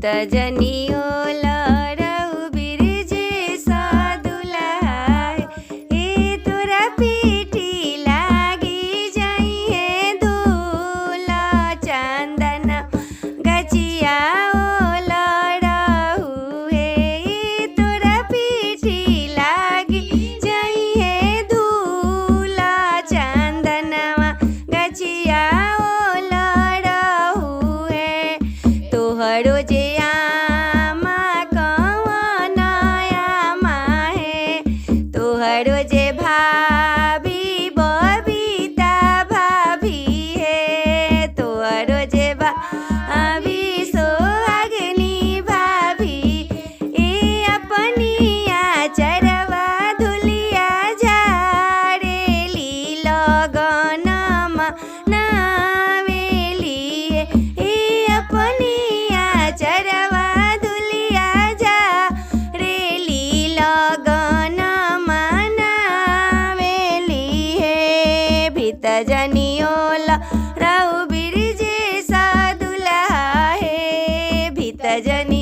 जनियो लरऊ बिरजे सदुलाय ए तोरा पीठी लागी जाइए धूल चंदन गचिया ओ लरऊ हे ए तोरा पीठी लागी जाइए धूल चंदनवा गचिया ओ लरऊ हे तोहरो जे आमा कवन आमा हे तोहरो जे भाभी बबीता भाभी हे तोहरो जे भाभी सोहागिनी भाभी ए अपनी आचरवा धुलिया झाड़ेली लगनमा नावेली ए अपनी आचरवा धुलिया झाड़ेली लगनमा नावेली हे भित जनियो लरऊ बिरजे सदुला हे भित जनि